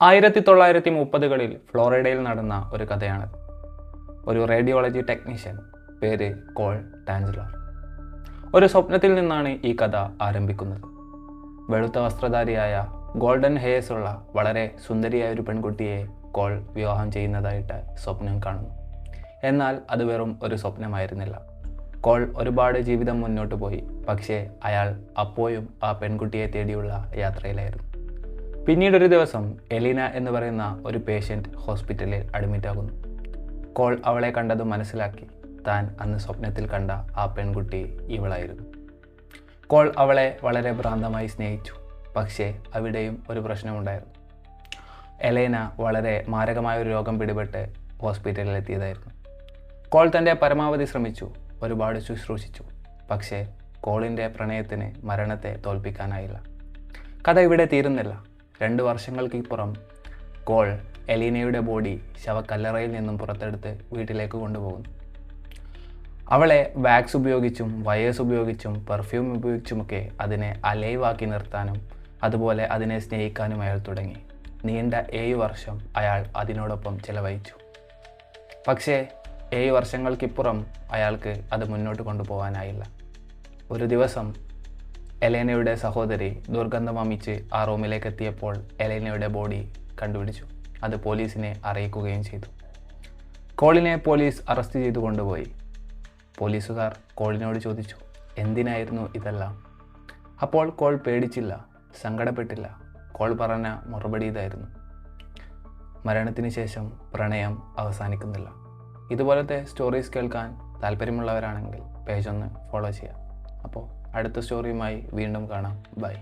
1930കളിൽ ഫ്ലോറിഡയിൽ നടന്ന ഒരു കഥയാണത്. ഒരു റേഡിയോളജി ടെക്നീഷ്യൻ, പേര് കോൾ ടാൻസിലർ. ഒരു സ്വപ്നത്തിൽ നിന്നാണ് ഈ കഥ ആരംഭിക്കുന്നത്. വെളുത്ത വസ്ത്രധാരിയായ ഗോൾഡൻ ഹെയർസ് ഉള്ള വളരെ സുന്ദരിയായ ഒരു പെൺകുട്ടിയെ കോൾ വിവാഹം ചെയ്യുന്നതായിട്ട് സ്വപ്നം കാണുന്നു. എന്നാൽ അത് വെറും ഒരു സ്വപ്നമായിരുന്നില്ല. കോൾ ഒരുപാട് ജീവിതം മുന്നോട്ട് പോയി. പക്ഷേ അയാൾ അപ്പോഴും ആ പെൺകുട്ടിയെ തേടിയുള്ള യാത്രയിലായിരുന്നു. പിന്നീടൊരു ദിവസം എലീന എന്ന് പറയുന്ന ഒരു പേഷ്യൻ്റ് ഹോസ്പിറ്റലിൽ അഡ്മിറ്റാകുന്നു. കോൾ അവളെ കണ്ടത് മനസ്സിലാക്കി. താൻ അന്ന് സ്വപ്നത്തിൽ കണ്ട ആ പെൺകുട്ടി ഇവളായിരുന്നു. കോൾ അവളെ വളരെ ഭ്രാന്തമായി സ്നേഹിച്ചു. പക്ഷേ അവിടെയും ഒരു പ്രശ്നമുണ്ടായിരുന്നു. എലീന വളരെ മാരകമായ ഒരു രോഗം പിടിപെട്ട് ഹോസ്പിറ്റലിൽ എത്തിയതായിരുന്നു. കോൾ തൻ്റെ പരമാവധി ശ്രമിച്ചു, ഒരുപാട് ശുശ്രൂഷിച്ചു. പക്ഷേ കോളിൻ്റെ പ്രണയത്തിന് മരണത്തെ തോൽപ്പിക്കാനായില്ല. കഥ ഇവിടെ തീരുന്നില്ല. 2 വർഷങ്ങൾക്കിപ്പുറം കോൾ എലീനയുടെ ബോഡി ശവക്കല്ലറയിൽ നിന്നും പുറത്തെടുത്ത് വീട്ടിലേക്ക് കൊണ്ടുപോകുന്നു. അവളെ വാക്സ് ഉപയോഗിച്ചും വയേഴ്സ് ഉപയോഗിച്ചും പെർഫ്യൂം ഉപയോഗിച്ചുമൊക്കെ അതിനെ അലൈവാക്കി നിർത്താനും അതുപോലെ അതിനെ സ്നേഹിക്കാനും അയാൾ തുടങ്ങി. നീണ്ട 7 വർഷം അയാൾ അതിനോടൊപ്പം ചിലവഴിച്ചു. പക്ഷേ 7 വർഷങ്ങൾക്കിപ്പുറം അയാൾക്ക് അത് മുന്നോട്ട് കൊണ്ടുപോകാനായില്ല. ഒരു ദിവസം എലീനയുടെ സഹോദരി ദുർഗന്ധം വമിച്ച് ആ റൂമിലേക്ക് എത്തിയപ്പോൾ എലീനയുടെ ബോഡി കണ്ടുപിടിച്ചു. അത് പോലീസിനെ അറിയിക്കുകയും ചെയ്തു. കോളിനെ പോലീസ് അറസ്റ്റ് ചെയ്തു കൊണ്ടുപോയി. പോലീസുകാർ കോളിനോട് ചോദിച്ചു, എന്തിനായിരുന്നു ഇതെല്ലാം? അപ്പോൾ കോൾ പേടിച്ചില്ല, സങ്കടപ്പെട്ടില്ല. കോൾ പറഞ്ഞ മറുപടി ഇതായിരുന്നു: മരണത്തിന് ശേഷം പ്രണയം അവസാനിക്കുന്നില്ല. ഇതുപോലത്തെ സ്റ്റോറീസ് കേൾക്കാൻ താല്പര്യമുള്ളവരാണെങ്കിൽ പേജ് ഒന്ന് ഫോളോ ചെയ്യാം. അപ്പോൾ അടുത്ത സ്റ്റോറിയുമായി വീണ്ടും കാണാം. ബൈ.